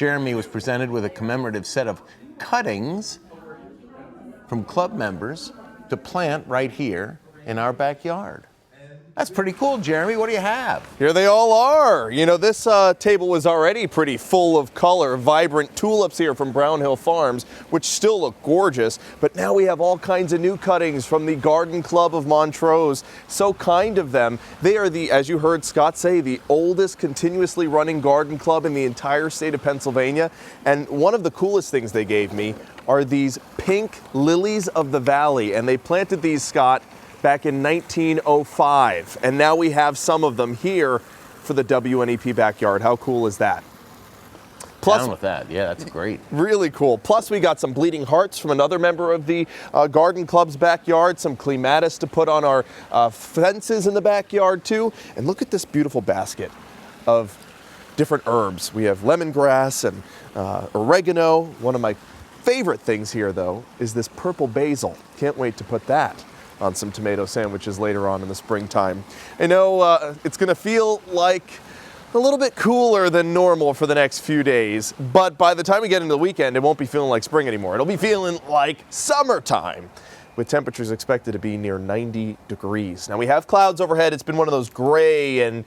Jeremy was presented with a commemorative set of cuttings from club members to plant right here in our backyard. That's pretty cool, Jeremy. What do you have? Here they all are. You know, this table was already pretty full of color, vibrant tulips here from Brown Hill Farms, which still look gorgeous. But now we have all kinds of new cuttings from the Garden Club of Montrose. So kind of them. They are the, as you heard Scott say, the oldest continuously running garden club in the entire state of Pennsylvania. And one of the coolest things they gave me are these pink lilies of the valley. And they planted these, Scott, back in 1905, and now we have some of them here for the WNEP backyard. How cool is that? Plus, down with that. Yeah, that's great. Really cool. Plus, we got some bleeding hearts from another member of the garden club's backyard, some clematis to put on our fences in the backyard too. And look at this beautiful basket of different herbs. We have lemongrass and oregano. One of my favorite things here, though, is this purple basil. Can't wait to put that on some tomato sandwiches later on in the springtime. I know it's gonna feel like a little bit cooler than normal for the next few days, but by the time we get into the weekend, it won't be feeling like spring anymore. It'll be feeling like summertime, with temperatures expected to be near 90 degrees. Now we have clouds overhead. It's been one of those gray and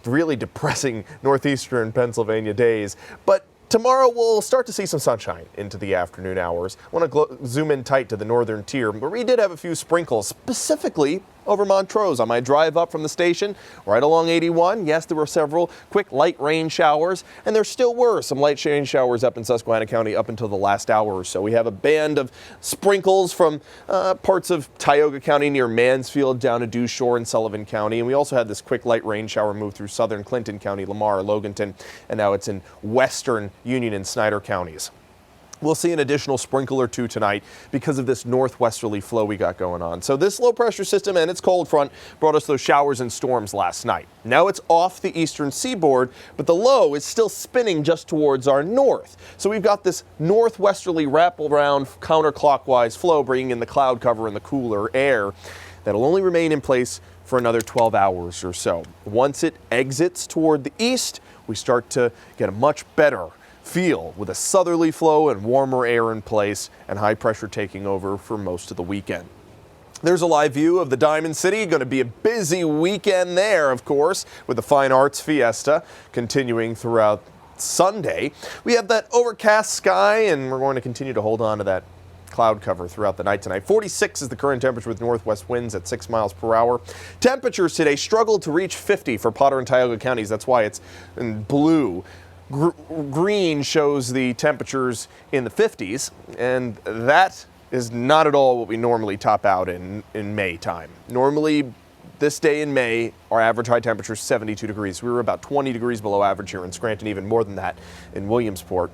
really depressing northeastern Pennsylvania days, but tomorrow we'll start to see some sunshine into the afternoon hours. I want to zoom in tight to the northern tier, where we did have a few sprinkles, specifically over Montrose. On my drive up from the station, right along 81, yes, there were several quick light rain showers, and there still were some light rain showers up in Susquehanna County up until the last hour or so. We have a band of sprinkles from parts of Tioga County near Mansfield down to Dew Shore in Sullivan County, and we also had this quick light rain shower move through southern Clinton County, Lamar, Loganton, and now it's in western Union and Snyder counties. We'll see an additional sprinkle or two tonight because of this northwesterly flow we got going on. So this low pressure system and its cold front brought us those showers and storms last night. Now it's off the eastern seaboard, but the low is still spinning just towards our north. So we've got this northwesterly wraparound counterclockwise flow bringing in the cloud cover and the cooler air that'll only remain in place for another 12 hours or so. Once it exits toward the east, we start to get a much better feel with a southerly flow and warmer air in place and high pressure taking over for most of the weekend. There's a live view of the Diamond City. Going to be a busy weekend there, of course, with the Fine Arts Fiesta continuing throughout Sunday. We have that overcast sky, and we're going to continue to hold on to that cloud cover throughout the night tonight. 46 is the current temperature with northwest winds at 6 miles per hour. Temperatures today struggled to reach 50 for Potter and Tioga counties. That's why it's in blue. Green shows the temperatures in the 50s, and that is not at all what we normally top out in May time. Normally, this day in May, our average high temperature is 72 degrees. We were about 20 degrees below average here in Scranton, even more than that in Williamsport.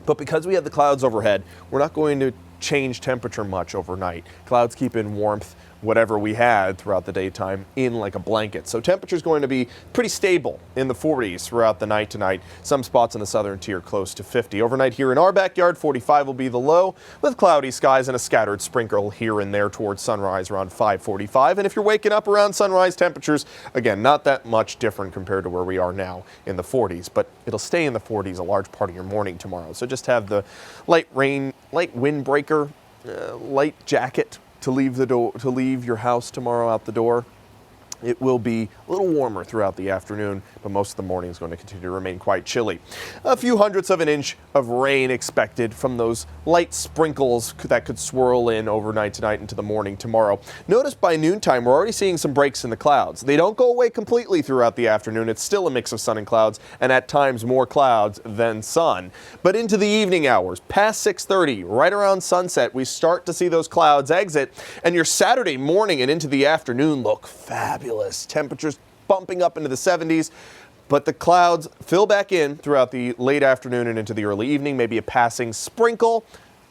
But because we have the clouds overhead, we're not going to change temperature much overnight. Clouds keep in warmth, whatever we had throughout the daytime, in like a blanket. So temperature is going to be pretty stable in the 40s throughout the night tonight. Some spots in the southern tier close to 50. Overnight here in our backyard, 45 will be the low, with cloudy skies and a scattered sprinkle here and there towards sunrise around 5:45. And if you're waking up around sunrise, temperatures, again, not that much different compared to where we are now in the 40s, but it'll stay in the 40s a large part of your morning tomorrow. So just have the light windbreaker, light jacket to leave your house tomorrow out the door. It will be a little warmer throughout the afternoon, but most of the morning is going to continue to remain quite chilly. A few hundredths of an inch of rain expected from those light sprinkles that could swirl in overnight tonight into the morning tomorrow. Notice by noontime, we're already seeing some breaks in the clouds. They don't go away completely throughout the afternoon. It's still a mix of sun and clouds, and at times more clouds than sun. But into the evening hours, past 6:30, right around sunset, we start to see those clouds exit, and your Saturday morning and into the afternoon look fabulous. Temperatures bumping up into the 70s, but the clouds fill back in throughout the late afternoon and into the early evening. Maybe a passing sprinkle.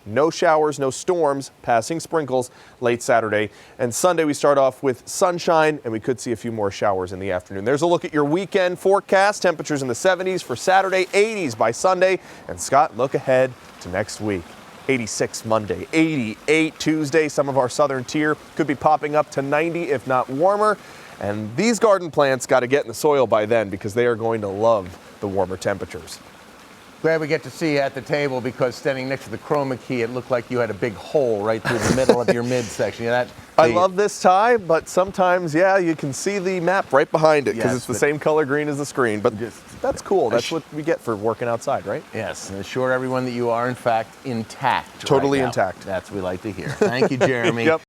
No showers, no storms, passing sprinkles late Saturday. And Sunday we start off with sunshine, and we could see a few more showers in the afternoon. There's a look at your weekend forecast. Temperatures in the 70s for Saturday, 80s by Sunday. And Scott, look ahead to next week. 86 Monday, 88 Tuesday. Some of our southern tier could be popping up to 90, if not warmer. And these garden plants got to get in the soil by then because they are going to love the warmer temperatures. Glad we get to see you at the table because standing next to the chroma key, it looked like you had a big hole right through the middle of your midsection. I love this tie, but sometimes, yeah, you can see the map right behind it because Yes, it's the but- same color green as the screen. But that's cool. That's what we get for working outside, right? Yes, and assure everyone that you are, in fact, intact. Totally right now. intact. That's what we like to hear. Thank you, Jeremy. Yep.